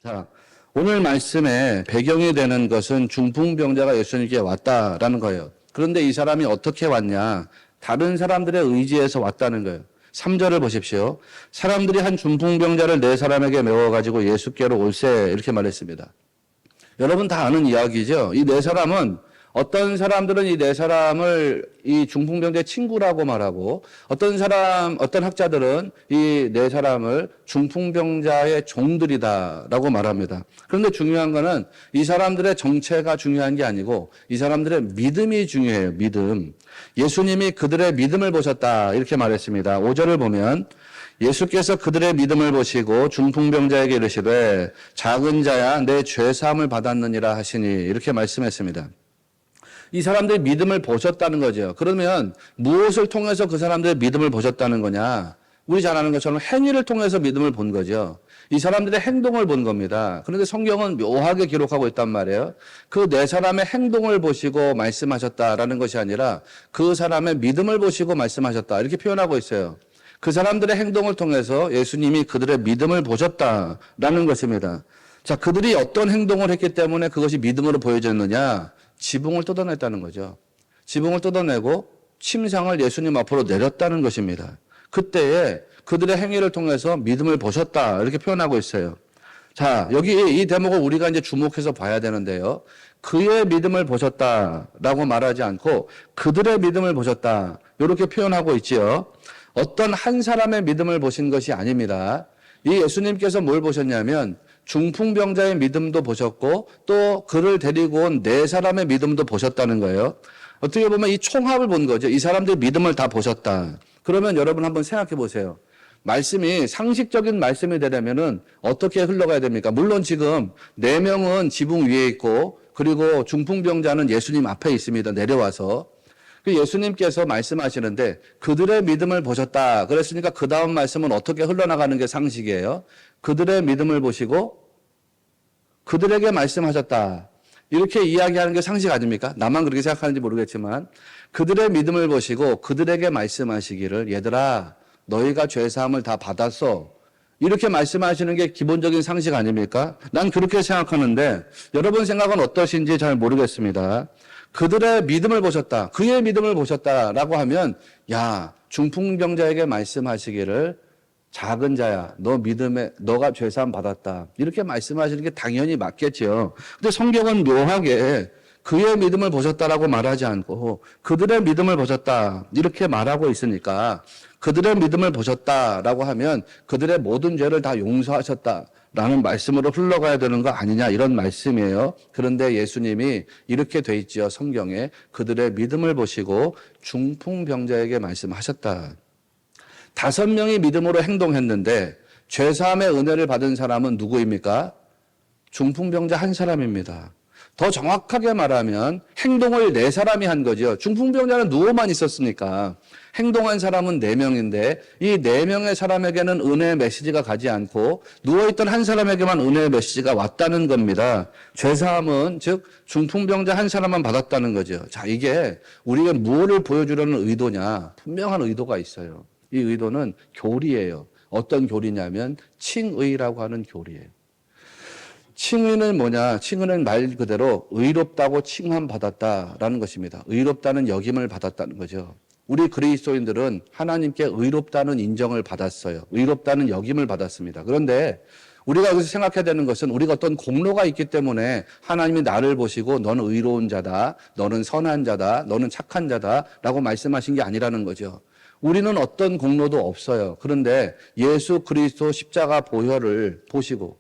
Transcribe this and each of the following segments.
자, 오늘 말씀의 배경이 되는 것은 중풍병자가 예수님께 왔다라는 거예요. 그런데 이 사람이 어떻게 왔냐? 다른 사람들의 의지에서 왔다는 거예요. 3절을 보십시오. 사람들이 한 중풍병자를 네 사람에게 메워가지고 예수께로 올세 이렇게 말했습니다. 여러분 다 아는 이야기죠. 이 네 사람은 어떤 사람들은 이 네 사람을 이 중풍병자의 친구라고 말하고 어떤 학자들은 이 네 사람을 중풍병자의 종들이다라고 말합니다. 그런데 중요한 거는 이 사람들의 정체가 중요한 게 아니고 이 사람들의 믿음이 중요해요. 믿음. 예수님이 그들의 믿음을 보셨다 이렇게 말했습니다. 5절을 보면 예수께서 그들의 믿음을 보시고 중풍병자에게 이르시되 작은 자야 내 죄사함을 받았느니라 하시니 이렇게 말씀했습니다. 이 사람들이 믿음을 보셨다는 거죠. 그러면 무엇을 통해서 그 사람들의 믿음을 보셨다는 거냐? 우리 잘 아는 것처럼 행위를 통해서 믿음을 본 거죠. 이 사람들의 행동을 본 겁니다. 그런데 성경은 묘하게 기록하고 있단 말이에요. 그 네 사람의 행동을 보시고 말씀하셨다라는 것이 아니라 그 사람의 믿음을 보시고 말씀하셨다 이렇게 표현하고 있어요. 그 사람들의 행동을 통해서 예수님이 그들의 믿음을 보셨다라는 것입니다. 자, 그들이 어떤 행동을 했기 때문에 그것이 믿음으로 보여졌느냐? 지붕을 뜯어냈다는 거죠. 지붕을 뜯어내고 침상을 예수님 앞으로 내렸다는 것입니다. 그때에 그들의 행위를 통해서 믿음을 보셨다 이렇게 표현하고 있어요. 자, 여기 이 대목을 우리가 이제 주목해서 봐야 되는데요. 그의 믿음을 보셨다라고 말하지 않고 그들의 믿음을 보셨다 이렇게 표현하고 있지요. 어떤 한 사람의 믿음을 보신 것이 아닙니다. 이 예수님께서 뭘 보셨냐면 중풍병자의 믿음도 보셨고 또 그를 데리고 온 네 사람의 믿음도 보셨다는 거예요. 어떻게 보면 이 총합을 본 거죠. 이 사람들의 믿음을 다 보셨다. 그러면 여러분 한번 생각해 보세요. 말씀이 상식적인 말씀이 되려면은 어떻게 흘러가야 됩니까? 물론 지금 네 명은 지붕 위에 있고 그리고 중풍병자는 예수님 앞에 있습니다. 내려와서. 예수님께서 말씀하시는데 그들의 믿음을 보셨다. 그랬으니까 그 다음 말씀은 어떻게 흘러나가는 게 상식이에요? 그들의 믿음을 보시고 그들에게 말씀하셨다. 이렇게 이야기하는 게 상식 아닙니까? 나만 그렇게 생각하는지 모르겠지만 그들의 믿음을 보시고 그들에게 말씀하시기를 얘들아 너희가 죄사함을 다 받았어. 이렇게 말씀하시는 게 기본적인 상식 아닙니까? 난 그렇게 생각하는데 여러분 생각은 어떠신지 잘 모르겠습니다. 그들의 믿음을 보셨다. 그의 믿음을 보셨다라고 하면 야, 중풍병자에게 말씀하시기를 작은 자야, 너 믿음에 너가 죄사함 받았다. 이렇게 말씀하시는 게 당연히 맞겠지요. 근데 성경은 묘하게 그의 믿음을 보셨다라고 말하지 않고 그들의 믿음을 보셨다. 이렇게 말하고 있으니까 그들의 믿음을 보셨다라고 하면 그들의 모든 죄를 다 용서하셨다라는 말씀으로 흘러가야 되는 거 아니냐 이런 말씀이에요. 그런데 예수님이 이렇게 돼 있지요. 성경에 그들의 믿음을 보시고 중풍병자에게 말씀하셨다. 5명이 믿음으로 행동했는데 죄사함의 은혜를 받은 사람은 누구입니까? 중풍병자 한 사람입니다. 더 정확하게 말하면 행동을 4사람이 한 거죠. 중풍병자는 누워만 있었으니까 행동한 사람은 4명인데 이 4명의 사람에게는 은혜의 메시지가 가지 않고 누워있던 한 사람에게만 은혜의 메시지가 왔다는 겁니다. 죄사함은 즉 중풍병자 한 사람만 받았다는 거죠. 자, 이게 우리가 무엇을 보여주려는 의도냐? 분명한 의도가 있어요. 이 의도는 교리예요. 어떤 교리냐면 칭의라고 하는 교리예요. 칭의는 뭐냐? 칭의는 말 그대로 의롭다고 칭함 받았다라는 것입니다. 의롭다는 역임을 받았다는 거죠. 우리 그리스도인들은 하나님께 의롭다는 인정을 받았어요. 의롭다는 역임을 받았습니다. 그런데 우리가 여기서 생각해야 되는 것은 우리가 어떤 공로가 있기 때문에 하나님이 나를 보시고 너는 의로운 자다, 너는 선한 자다, 너는 착한 자다라고 말씀하신 게 아니라는 거죠. 우리는 어떤 공로도 없어요. 그런데 예수 그리스도 십자가 보혈을 보시고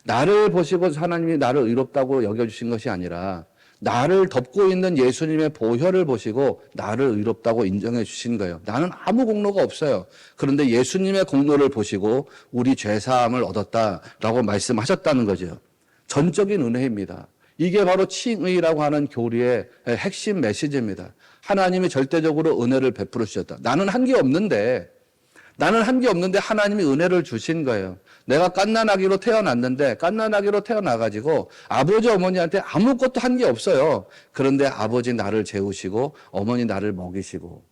나를 보시고 하나님이 나를 의롭다고 여겨주신 것이 아니라 나를 덮고 있는 예수님의 보혈을 보시고 나를 의롭다고 인정해 주신 거예요. 나는 아무 공로가 없어요. 그런데 예수님의 공로를 보시고 우리 죄사함을 얻었다라고 말씀하셨다는 거죠. 전적인 은혜입니다. 이게 바로 칭의라고 하는 교리의 핵심 메시지입니다. 하나님이 절대적으로 은혜를 베풀어 주셨다. 나는 한 게 없는데 하나님이 은혜를 주신 거예요. 내가 갓난아기로 태어났는데 갓난아기로 태어나가지고 아버지 어머니한테 아무것도 한 게 없어요. 그런데 아버지 나를 재우시고 어머니 나를 먹이시고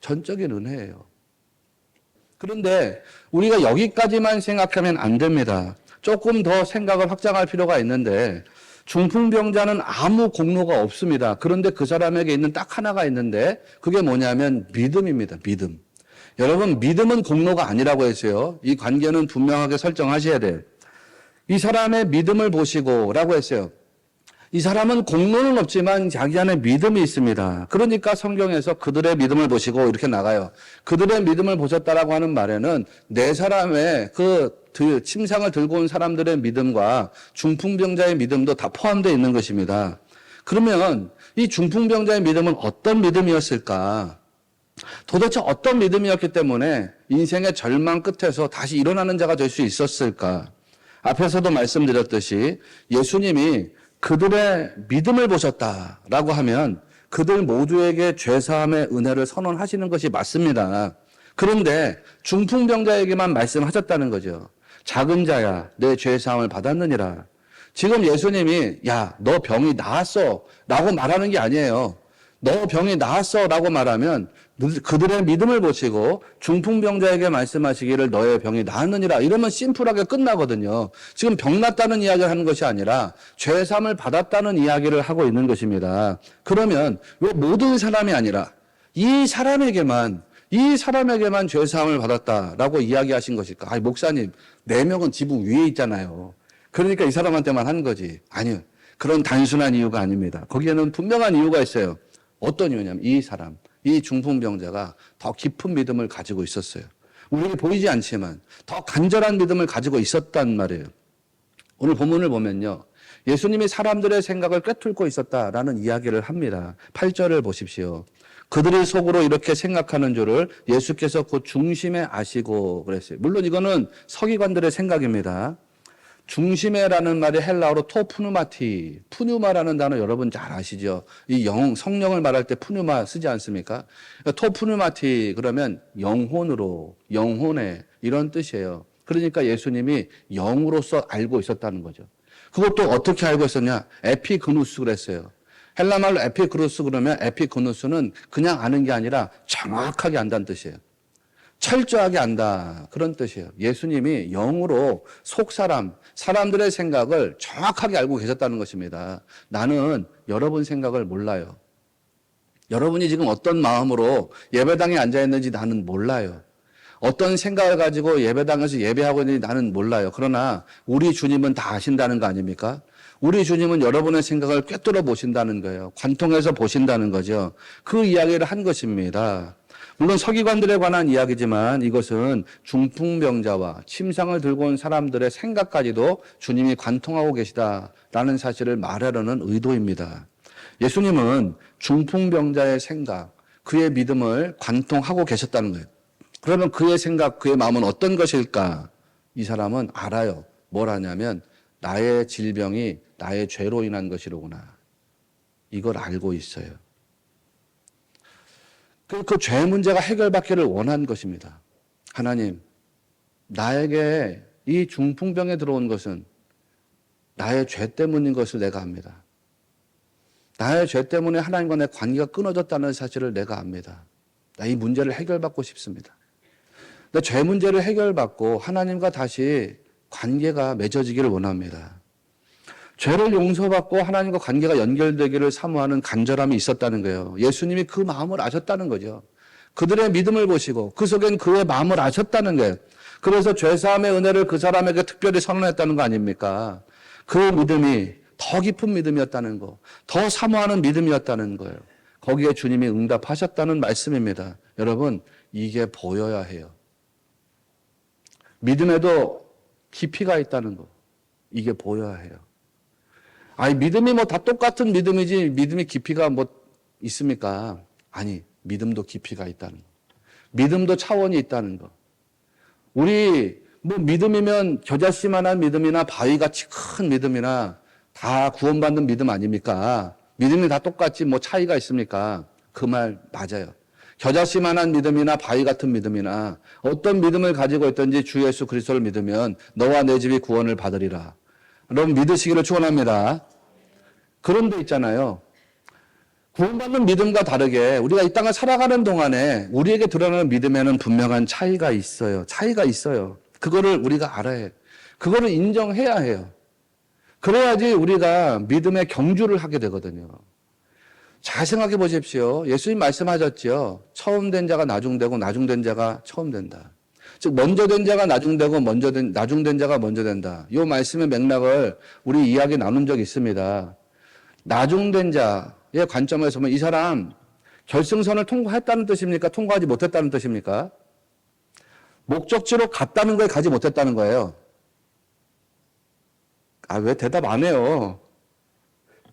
전적인 은혜예요. 그런데 우리가 여기까지만 생각하면 안 됩니다. 조금 더 생각을 확장할 필요가 있는데 중풍병자는 아무 공로가 없습니다. 그런데 그 사람에게 있는 딱 하나가 있는데 그게 뭐냐면 믿음입니다. 믿음. 여러분, 믿음은 공로가 아니라고 했어요. 이 관계는 분명하게 설정하셔야 돼요. 이 사람의 믿음을 보시고 라고 했어요. 이 사람은 공로는 없지만 자기 안에 믿음이 있습니다. 그러니까 성경에서 그들의 믿음을 보시고 이렇게 나가요. 그들의 믿음을 보셨다라고 하는 말에는 네 사람의 그 침상을 들고 온 사람들의 믿음과 중풍병자의 믿음도 다 포함되어 있는 것입니다. 그러면 이 중풍병자의 믿음은 어떤 믿음이었을까? 도대체 어떤 믿음이었기 때문에 인생의 절망 끝에서 다시 일어나는 자가 될 수 있었을까? 앞에서도 말씀드렸듯이 예수님이 그들의 믿음을 보셨다라고 하면 그들 모두에게 죄사함의 은혜를 선언하시는 것이 맞습니다. 그런데 중풍병자에게만 말씀하셨다는 거죠. 작은 자야, 내 죄사함을 받았느니라. 지금 예수님이 야, 너 병이 나았어 라고 말하는 게 아니에요. 너 병이 나았어 라고 말하면 그들의 믿음을 보시고 중풍병자에게 말씀하시기를 너의 병이 나았느니라 이러면 심플하게 끝나거든요. 지금 병 났다는 이야기를 하는 것이 아니라 죄사함을 받았다는 이야기를 하고 있는 것입니다. 그러면 왜 모든 사람이 아니라 이 사람에게만 죄사함을 받았다라고 이야기하신 것일까? 아니, 목사님, 4명은 지붕 위에 있잖아요. 그러니까 이 사람한테만 하는 거지. 아니요. 그런 단순한 이유가 아닙니다. 거기에는 분명한 이유가 있어요. 어떤 이유냐면 이 사람, 이 중풍병자가 더 깊은 믿음을 가지고 있었어요. 우리에게 보이지 않지만 더 간절한 믿음을 가지고 있었단 말이에요. 오늘 본문을 보면요. 예수님이 사람들의 생각을 꿰뚫고 있었다라는 이야기를 합니다. 8절을 보십시오. 그들이 속으로 이렇게 생각하는 줄을 예수께서 곧 중심에 아시고 그랬어요. 물론 이거는 서기관들의 생각입니다. 중심에라는 말이 헬라어로 토푸누마티, 푸뉴마라는 단어 여러분 잘 아시죠? 이 성령을 말할 때 푸뉴마 쓰지 않습니까? 토푸누마티 그러면 영혼으로, 영혼에 이런 뜻이에요. 그러니까 예수님이 영으로서 알고 있었다는 거죠. 그것도 어떻게 알고 있었냐? 에피그누스 그랬어요. 헬라말로 에피그누스 그러면 에피그누스는 그냥 아는 게 아니라 정확하게 안다는 뜻이에요. 철저하게 안다. 그런 뜻이에요. 예수님이 영으로 사람들의 생각을 정확하게 알고 계셨다는 것입니다. 나는 여러분 생각을 몰라요. 여러분이 지금 어떤 마음으로 예배당에 앉아있는지 나는 몰라요. 어떤 생각을 가지고 예배당에서 예배하고 있는지 나는 몰라요. 그러나 우리 주님은 다 아신다는 거 아닙니까? 우리 주님은 여러분의 생각을 꿰뚫어 보신다는 거예요. 관통해서 보신다는 거죠. 그 이야기를 한 것입니다. 물론 서기관들에 관한 이야기지만 이것은 중풍병자와 침상을 들고 온 사람들의 생각까지도 주님이 관통하고 계시다라는 사실을 말하려는 의도입니다. 예수님은 중풍병자의 생각, 그의 믿음을 관통하고 계셨다는 거예요. 그러면 그의 생각, 그의 마음은 어떤 것일까? 이 사람은 알아요. 뭘 하냐면 나의 질병이 나의 죄로 인한 것이로구나. 이걸 알고 있어요. 그 죄 문제가 해결받기를 원한 것입니다. 하나님, 나에게 이 중풍병에 들어온 것은 나의 죄 때문인 것을 내가 압니다. 나의 죄 때문에 하나님과 내 관계가 끊어졌다는 사실을 내가 압니다. 나 이 문제를 해결받고 싶습니다. 내 죄 문제를 해결받고 하나님과 다시 관계가 맺어지기를 원합니다. 죄를 용서받고 하나님과 관계가 연결되기를 사모하는 간절함이 있었다는 거예요. 예수님이 그 마음을 아셨다는 거죠. 그들의 믿음을 보시고 그 속엔 그의 마음을 아셨다는 거예요. 그래서 죄사함의 은혜를 그 사람에게 특별히 선언했다는 거 아닙니까? 그 믿음이 더 깊은 믿음이었다는 거, 더 사모하는 믿음이었다는 거예요. 거기에 주님이 응답하셨다는 말씀입니다. 여러분, 이게 보여야 해요. 믿음에도 깊이가 있다는 거, 이게 보여야 해요. 아니, 믿음이 다 똑같은 믿음이지, 믿음이 깊이가 있습니까? 아니, 믿음도 깊이가 있다는 거. 믿음도 차원이 있다는 거. 우리, 믿음이면 겨자씨만한 믿음이나 바위같이 큰 믿음이나 다 구원받는 믿음 아닙니까? 믿음이 다 똑같지, 차이가 있습니까? 그 말 맞아요. 겨자씨만한 믿음이나 바위 같은 믿음이나 어떤 믿음을 가지고 있든지 주 예수 그리스도를 믿으면 너와 내 집이 구원을 받으리라. 여러분 믿으시기를 축원합니다. 그런 데 있잖아요. 구원받는 믿음과 다르게 우리가 이 땅을 살아가는 동안에 우리에게 드러나는 믿음에는 분명한 차이가 있어요. 차이가 있어요. 그거를 우리가 알아야 해요. 그거를 인정해야 해요. 그래야지 우리가 믿음의 경주를 하게 되거든요. 잘 생각해 보십시오. 예수님 말씀하셨죠. 처음 된 자가 나중되고 나중된 자가 처음 된다. 즉 먼저 된 자가 나중되고 나중된 자가 먼저 된다. 이 말씀의 맥락을 우리 이야기 나눈 적이 있습니다. 나중된 자의 관점에서 보면 이 사람 결승선을 통과했다는 뜻입니까? 통과하지 못했다는 뜻입니까? 목적지로 갔다는 거에 가지 못했다는 거예요. 왜 대답 안 해요?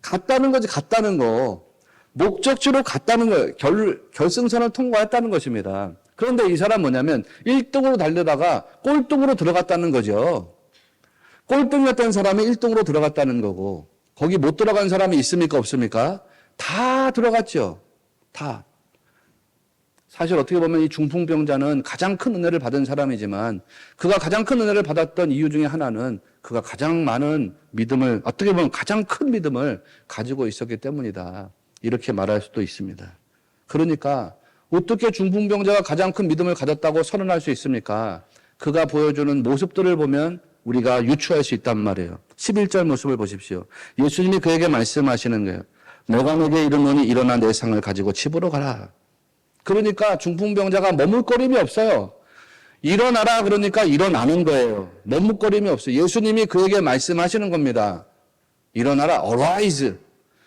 갔다는 거지, 갔다는 거. 목적지로 갔다는 거예요. 결승선을 통과했다는 것입니다. 그런데 이 사람 뭐냐면 1등으로 달려다가 꼴등으로 들어갔다는 거죠. 꼴등이었던 사람이 1등으로 들어갔다는 거고, 거기 못 들어간 사람이 있습니까? 없습니까? 다 들어갔죠. 다. 사실 어떻게 보면 이 중풍병자는 가장 큰 은혜를 받은 사람이지만 그가 가장 큰 은혜를 받았던 이유 중에 하나는 그가 가장 많은 믿음을, 어떻게 보면 가장 큰 믿음을 가지고 있었기 때문이다. 이렇게 말할 수도 있습니다. 그러니까 어떻게 중풍병자가 가장 큰 믿음을 가졌다고 선언할 수 있습니까? 그가 보여주는 모습들을 보면 우리가 유추할 수 있단 말이에요. 11절 모습을 보십시오. 예수님이 그에게 말씀하시는 거예요. 내가 내게 이르노니 일어나 내 상을 가지고 집으로 가라. 그러니까 중풍병자가 머뭇거림이 없어요. 일어나라 그러니까 일어나는 거예요. 머뭇거림이 없어요. 예수님이 그에게 말씀하시는 겁니다. 일어나라, arise.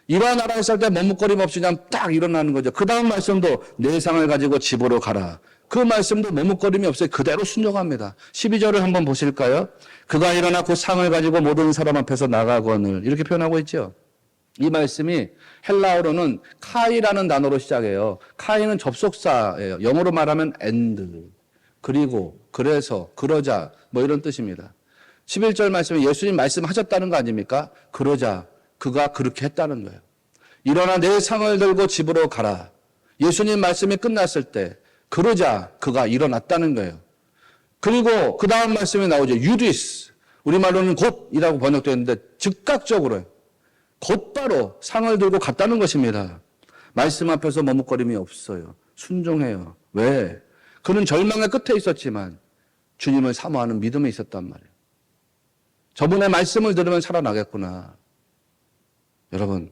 일어나라 했을 때 머뭇거림 없이 그냥 딱 일어나는 거죠. 그 다음 말씀도 내 상을 가지고 집으로 가라. 그 말씀도 머뭇거림이 없어요. 그대로 순종합니다. 12절을 한번 보실까요? 그가 일어나 그 상을 가지고 모든 사람 앞에서 나가거늘. 이렇게 표현하고 있죠. 이 말씀이 헬라어로는 카이라는 단어로 시작해요. 카이는 접속사예요. 영어로 말하면 and. 그리고, 그래서, 그러자, 뭐 이런 뜻입니다. 11절 말씀에 예수님 말씀하셨다는 거 아닙니까? 그러자, 그가 그렇게 했다는 거예요. 일어나 내 상을 들고 집으로 가라. 예수님 말씀이 끝났을 때, 그러자, 그가 일어났다는 거예요. 그리고 그 다음 말씀이 나오죠. 유디스. 우리말로는 곧이라고 번역되어 있는데, 즉각적으로 곧바로 상을 들고 갔다는 것입니다. 말씀 앞에서 머뭇거림이 없어요. 순종해요. 왜? 그는 절망의 끝에 있었지만 주님을 사모하는 믿음이 있었단 말이에요. 저분의 말씀을 들으면 살아나겠구나. 여러분,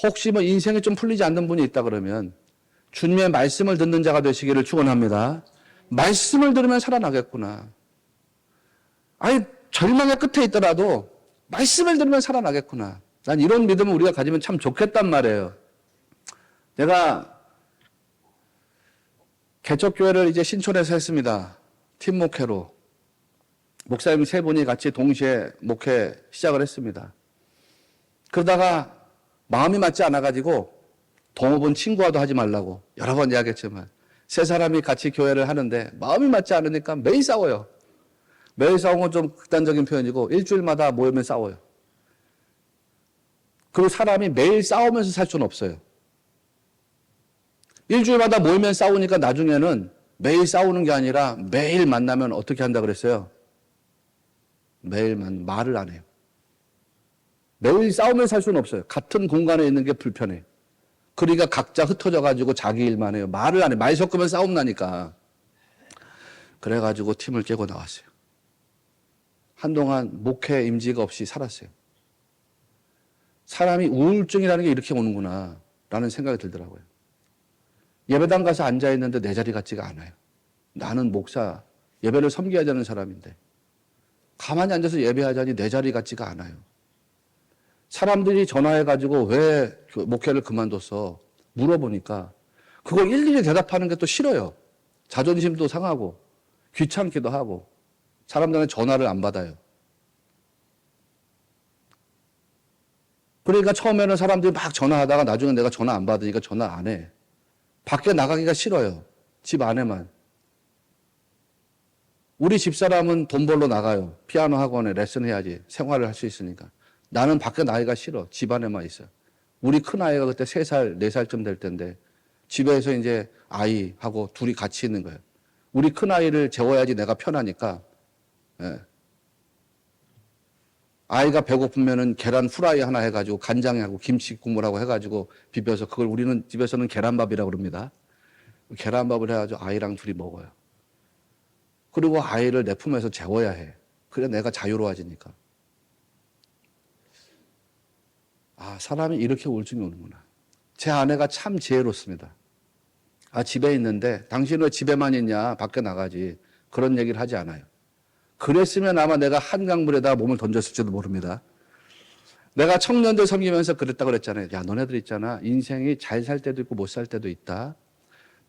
혹시 뭐 인생이 좀 풀리지 않는 분이 있다 그러면 주님의 말씀을 듣는 자가 되시기를 축원합니다. 말씀을 들으면 살아나겠구나. 아니, 절망의 끝에 있더라도 말씀을 들으면 살아나겠구나. 난 이런 믿음을 우리가 가지면 참 좋겠단 말이에요. 내가 개척교회를 이제 신촌에서 했습니다. 팀 목회로. 목사님 3분이 같이 동시에 목회 시작을 했습니다. 그러다가 마음이 맞지 않아가지고 동업은 친구와도 하지 말라고 여러 번 이야기했지만 3사람이 같이 교회를 하는데 마음이 맞지 않으니까 매일 싸워요. 매일 싸운 건 좀 극단적인 표현이고 일주일마다 모이면 싸워요. 그리고 사람이 매일 싸우면서 살 수는 없어요. 일주일마다 모이면 싸우니까 나중에는 매일 싸우는 게 아니라 매일 만나면 어떻게 한다 그랬어요? 매일만 말을 안 해요. 매일 싸우면 살 수는 없어요. 같은 공간에 있는 게 불편해요. 그러니까 각자 흩어져 가지고 자기 일만 해요. 말을 안 해요. 말 섞으면 싸움 나니까. 그래가지고 팀을 깨고 나왔어요. 한동안 목회 임지가 없이 살았어요. 사람이 우울증이라는 게 이렇게 오는구나 라는 생각이 들더라고요. 예배당 가서 앉아있는데 내 자리 같지가 않아요. 나는 목사, 예배를 섬겨야 하는 사람인데 가만히 앉아서 예배하자니 내 자리 같지가 않아요. 사람들이 전화해가지고 왜 목회를 그만뒀어? 물어보니까 그거 일일이 대답하는 게 또 싫어요. 자존심도 상하고 귀찮기도 하고 사람들은 전화를 안 받아요. 그러니까 처음에는 사람들이 막 전화하다가 나중에 내가 전화 안 받으니까 전화 안 해. 밖에 나가기가 싫어요. 집 안에만. 우리 집사람은 돈 벌러 나가요. 피아노 학원에 레슨 해야지. 생활을 할 수 있으니까. 나는 밖에 나가기가 싫어. 집 안에만 있어. 우리 큰아이가 그때 3살, 4살쯤 될 텐데 집에서 이제 아이하고 둘이 같이 있는 거예요. 우리 큰아이를 재워야지 내가 편하니까. 예. 아이가 배고프면은 계란 후라이 하나 해가지고 간장하고 김치 국물하고 해가지고 비벼서 그걸 우리는 집에서는 계란밥이라고 그럽니다. 계란밥을 해가지고 아이랑 둘이 먹어요. 그리고 아이를 내 품에서 재워야 해. 그래 내가 자유로워지니까. 사람이 이렇게 우울증이 오는구나. 제 아내가 참 지혜롭습니다. 집에 있는데 당신은 왜 집에만 있냐? 밖에 나가지. 그런 얘기를 하지 않아요. 그랬으면 아마 내가 한강물에다 몸을 던졌을지도 모릅니다. 내가 청년들 섬기면서 그랬다고 그랬잖아요. 야, 너네들 있잖아. 인생이 잘 살 때도 있고 못 살 때도 있다.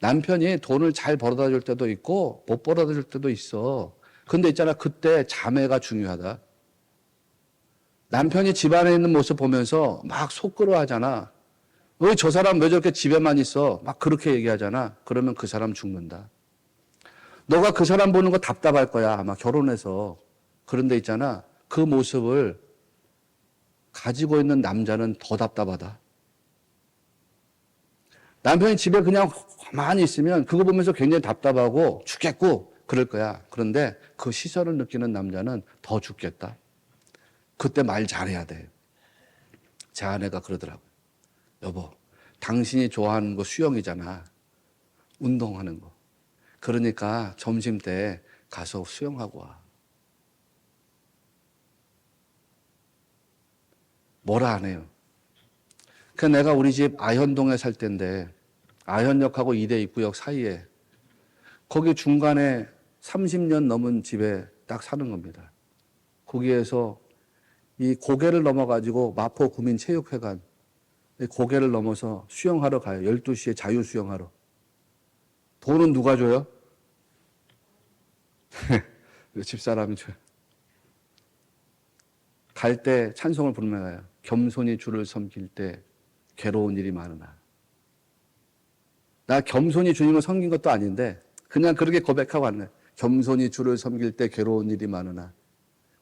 남편이 돈을 잘 벌어다 줄 때도 있고 못 벌어다 줄 때도 있어. 근데 있잖아. 그때 자매가 중요하다. 남편이 집안에 있는 모습 보면서 막 속 끓어하잖아. 왜 저 사람 왜 저렇게 집에만 있어? 막 그렇게 얘기하잖아. 그러면 그 사람 죽는다. 너가 그 사람 보는 거 답답할 거야. 아마 결혼해서. 그런데 있잖아. 그 모습을 가지고 있는 남자는 더 답답하다. 남편이 집에 그냥 가만히 있으면 그거 보면서 굉장히 답답하고 죽겠고 그럴 거야. 그런데 그 시선을 느끼는 남자는 더 죽겠다. 그때 말 잘해야 돼. 제 아내가 그러더라고요. 여보, 당신이 좋아하는 거 수영이잖아. 운동하는 거. 그러니까 점심 때 가서 수영하고 와. 뭐라 안 해요. 그 내가 우리 집 아현동에 살 때인데 아현역하고 이대 입구역 사이에 거기 중간에 30년 넘은 집에 딱 사는 겁니다. 거기에서 이 고개를 넘어가지고 마포 구민체육회관 고개를 넘어서 수영하러 가요. 12시에 자유수영하러. 돈은 누가 줘요? 집사람이 줘요. 갈 때 찬송을 부르며 가요. 겸손히 주를 섬길 때 괴로운 일이 많으나. 나 겸손히 주님을 섬긴 것도 아닌데 그냥 그렇게 고백하고 왔네. 겸손히 주를 섬길 때 괴로운 일이 많으나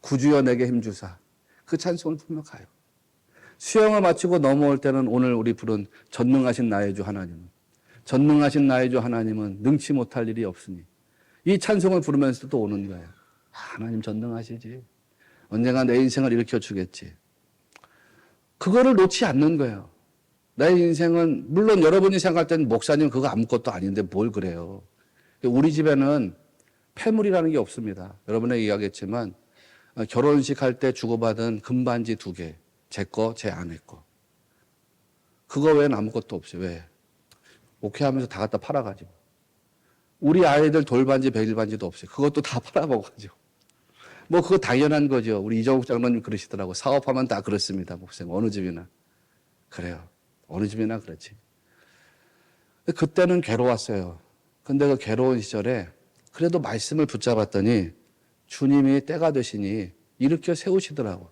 구주여 내게 힘주사. 그 찬송을 부르며 가요. 수영을 마치고 넘어올 때는 오늘 우리 부른 전능하신 나의 주 하나님은 전능하신 나의 주 하나님은 능치 못할 일이 없으니 이 찬송을 부르면서 또 오는 거예요. 하나님 전능하시지. 언젠가 내 인생을 일으켜 주겠지. 그거를 놓지 않는 거예요. 내 인생은 물론 여러분이 생각할 때는 목사님 그거 아무것도 아닌데 뭘 그래요. 우리 집에는 폐물이라는 게 없습니다. 여러분에게 이야기했지만 결혼식 할 때 주고받은 금반지 2개. 제 거, 제 아내 거. 그거 외엔 아무것도 없어요. 왜? 목회하면서 다 갖다 팔아가지고. 우리 아이들 돌반지, 베일반지도 없어요. 그것도 다 팔아먹어가지고. 뭐 그거 당연한 거죠. 우리 이정욱 장로님 그러시더라고. 사업하면 다 그렇습니다. 목사님. 어느 집이나. 그래요. 어느 집이나 그렇지. 그때는 괴로웠어요. 근데 그 괴로운 시절에 그래도 말씀을 붙잡았더니 주님이 때가 되시니 일으켜 세우시더라고.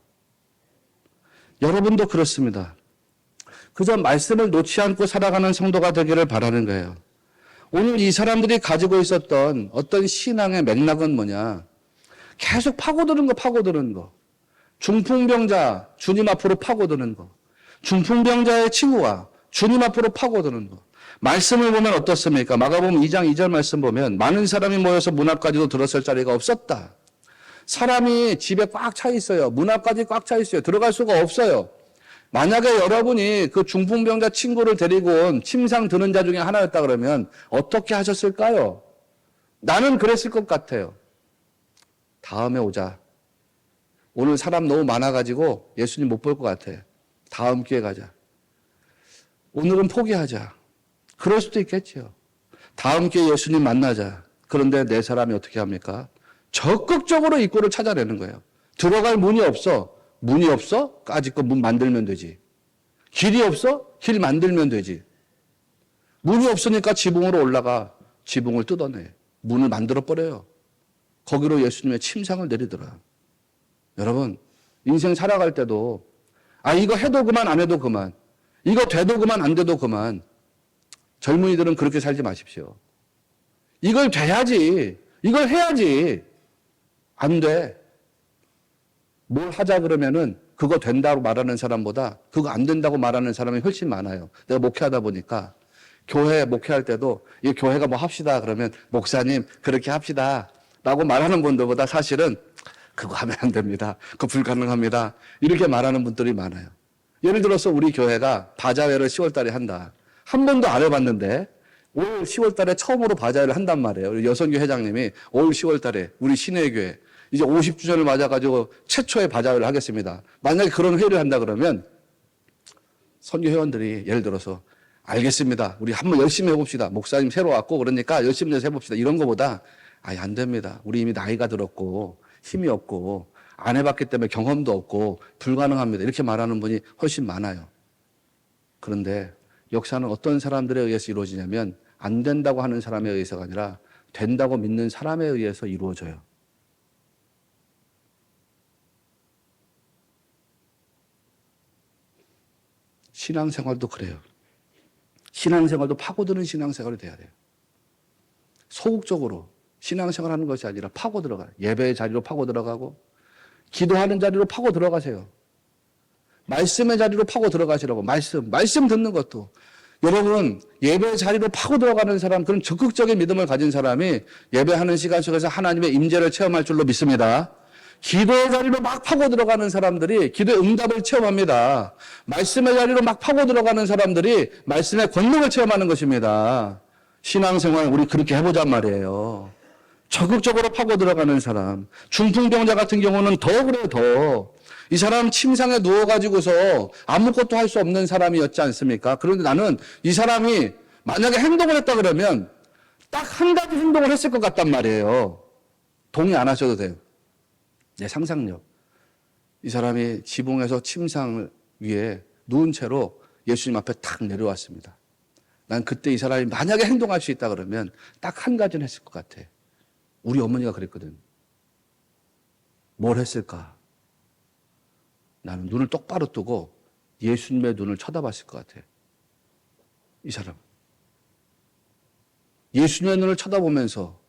여러분도 그렇습니다. 그저 말씀을 놓지 않고 살아가는 성도가 되기를 바라는 거예요. 오늘 이 사람들이 가지고 있었던 어떤 신앙의 맥락은 뭐냐? 계속 파고드는 거. 중풍병자, 주님 앞으로 파고드는 거. 중풍병자의 친구가 주님 앞으로 파고드는 거. 말씀을 보면 어떻습니까? 마가복음 2장 2절 말씀 보면 많은 사람이 모여서 문 앞까지도 들어설 자리가 없었다. 사람이 집에 꽉 차 있어요. 문 앞까지 꽉 차 있어요. 들어갈 수가 없어요. 만약에 여러분이 그 중풍병자 친구를 데리고 온 침상 드는 자 중에 하나였다 그러면 어떻게 하셨을까요? 나는 그랬을 것 같아요. 다음에 오자. 오늘 사람 너무 많아가지고 예수님 못 볼 것 같아. 다음 기회에 가자. 오늘은 포기하자. 그럴 수도 있겠죠. 다음 기회에 예수님 만나자. 그런데 내 사람이 어떻게 합니까? 적극적으로 입구를 찾아내는 거예요. 들어갈 문이 없어. 문이 없어? 아직 거 문 만들면 되지. 길이 없어? 길 만들면 되지. 문이 없으니까 지붕으로 올라가. 지붕을 뜯어내. 문을 만들어 버려요. 거기로 예수님의 침상을 내리더라. 여러분, 인생 살아갈 때도 이거 해도 그만 안 해도 그만. 이거 돼도 그만 안 돼도 그만. 젊은이들은 그렇게 살지 마십시오. 이걸 돼야지. 이걸 해야지. 안 돼. 뭘 하자 그러면은 그거 된다고 말하는 사람보다 그거 안 된다고 말하는 사람이 훨씬 많아요. 내가 목회하다 보니까 교회 목회할 때도 이 교회가 뭐 합시다 그러면 목사님 그렇게 합시다 라고 말하는 분들보다 사실은 그거 하면 안 됩니다. 그거 불가능합니다. 이렇게 말하는 분들이 많아요. 예를 들어서 우리 교회가 바자회를 10월 달에 한다. 한 번도 안 해봤는데 올 10월 달에 처음으로 바자회를 한단 말이에요. 우리 여성교 회장님이 올 10월 달에 우리 신혜교회 이제 50주년을 맞아가지고 최초의 바자회를 하겠습니다. 만약에 그런 회의를 한다 그러면 선교 회원들이 예를 들어서 알겠습니다. 우리 한번 열심히 해봅시다. 목사님 새로 왔고 그러니까 열심히 해서 해봅시다. 이런 거보다 안 됩니다. 우리 이미 나이가 들었고 힘이 없고 안 해봤기 때문에 경험도 없고 불가능합니다. 이렇게 말하는 분이 훨씬 많아요. 그런데 역사는 어떤 사람들에 의해서 이루어지냐면 안 된다고 하는 사람에 의해서가 아니라 된다고 믿는 사람에 의해서 이루어져요. 신앙생활도 그래요. 신앙생활도 파고드는 신앙생활이 돼야 돼요. 소극적으로 신앙생활하는 것이 아니라 파고 들어가요. 예배의 자리로 파고 들어가고 기도하는 자리로 파고 들어가세요. 말씀의 자리로 파고 들어가시라고. 말씀 듣는 것도. 여러분, 예배의 자리로 파고 들어가는 사람, 그런 적극적인 믿음을 가진 사람이 예배하는 시간 속에서 하나님의 임재를 체험할 줄로 믿습니다. 기도의 자리로 막 파고 들어가는 사람들이 기도의 응답을 체험합니다. 말씀의 자리로 막 파고 들어가는 사람들이 말씀의 권능을 체험하는 것입니다. 신앙생활 우리 그렇게 해보잔 말이에요. 적극적으로 파고 들어가는 사람. 중풍병자 같은 경우는 더 그래요, 더. 이 사람 침상에 누워가지고서 아무것도 할 수 없는 사람이었지 않습니까? 그런데 나는 이 사람이 만약에 행동을 했다 그러면 딱 한 가지 행동을 했을 것 같단 말이에요. 동의 안 하셔도 돼요. 내 상상력. 이 사람이 지붕에서 침상 위에 누운 채로 예수님 앞에 탁 내려왔습니다. 난 그때 이 사람이 만약에 행동할 수 있다 그러면 딱 한 가지는 했을 것 같아. 우리 어머니가 그랬거든. 뭘 했을까? 나는 눈을 똑바로 뜨고 예수님의 눈을 쳐다봤을 것 같아. 이 사람. 예수님의 눈을 쳐다보면서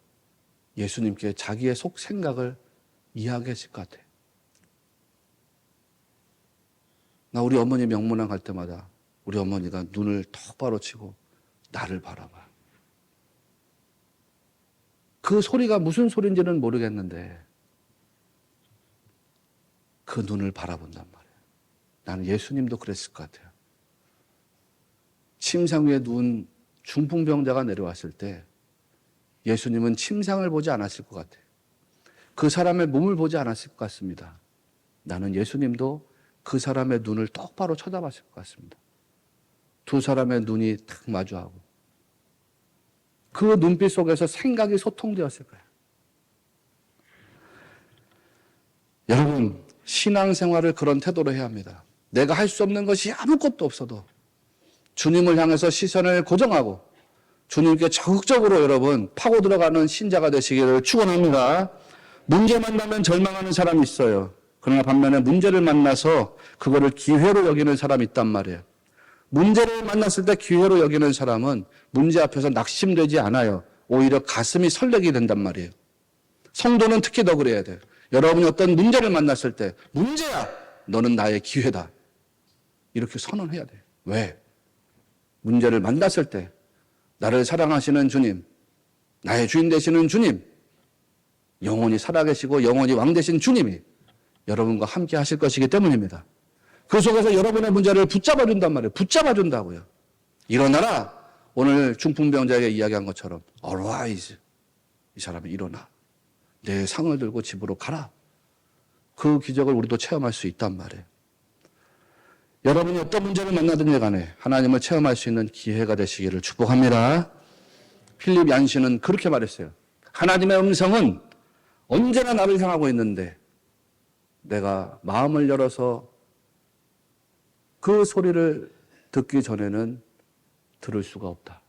예수님께 자기의 속 생각을 이야기했을 것 같아. 나 우리 어머니 명문안 갈 때마다 우리 어머니가 눈을 똑바로 치고 나를 바라봐. 그 소리가 무슨 소리인지는 모르겠는데 그 눈을 바라본단 말이에요. 나는 예수님도 그랬을 것 같아요. 침상 위에 누운 중풍병자가 내려왔을 때 예수님은 침상을 보지 않았을 것 같아요. 그 사람의 몸을 보지 않았을 것 같습니다. 나는 예수님도 그 사람의 눈을 똑바로 쳐다봤을 것 같습니다. 두 사람의 눈이 탁 마주하고 그 눈빛 속에서 생각이 소통되었을 거예요. 여러분, 신앙생활을 그런 태도로 해야 합니다. 내가 할 수 없는 것이 아무것도 없어도 주님을 향해서 시선을 고정하고 주님께 적극적으로 여러분 파고 들어가는 신자가 되시기를 축원합니다. 문제 만나면 절망하는 사람이 있어요. 그러나 반면에 문제를 만나서 그거를 기회로 여기는 사람이 있단 말이에요. 문제를 만났을 때 기회로 여기는 사람은 문제 앞에서 낙심되지 않아요. 오히려 가슴이 설레게 된단 말이에요. 성도는 특히 더 그래야 돼요. 여러분이 어떤 문제를 만났을 때 문제야! 너는 나의 기회다. 이렇게 선언해야 돼요. 왜? 문제를 만났을 때 나를 사랑하시는 주님, 나의 주인 되시는 주님, 영원히 살아계시고 영원히 왕 되신 주님이 여러분과 함께 하실 것이기 때문입니다. 그 속에서 여러분의 문제를 붙잡아준단 말이에요. 붙잡아준다고요. 일어나라. 오늘 중풍병자에게 이야기한 것처럼 arise. 이 사람이 일어나. 내 상을 들고 집으로 가라. 그 기적을 우리도 체험할 수 있단 말이에요. 여러분이 어떤 문제를 만나든지 간에 하나님을 체험할 수 있는 기회가 되시기를 축복합니다. 필립 얀시는 그렇게 말했어요. 하나님의 음성은 언제나 나를 향하고 있는데 내가 마음을 열어서 그 소리를 듣기 전에는 들을 수가 없다.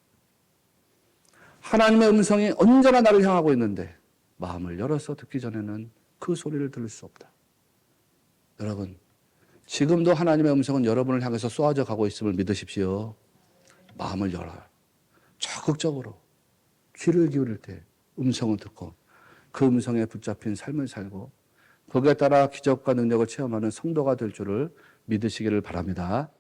하나님의 음성이 언제나 나를 향하고 있는데 마음을 열어서 듣기 전에는 그 소리를 들을 수 없다. 여러분, 지금도 하나님의 음성은 여러분을 향해서 쏘아져 가고 있음을 믿으십시오. 마음을 열어요. 적극적으로 귀를 기울일 때 음성을 듣고 그 음성에 붙잡힌 삶을 살고 거기에 따라 기적과 능력을 체험하는 성도가 될 줄을 믿으시기를 바랍니다.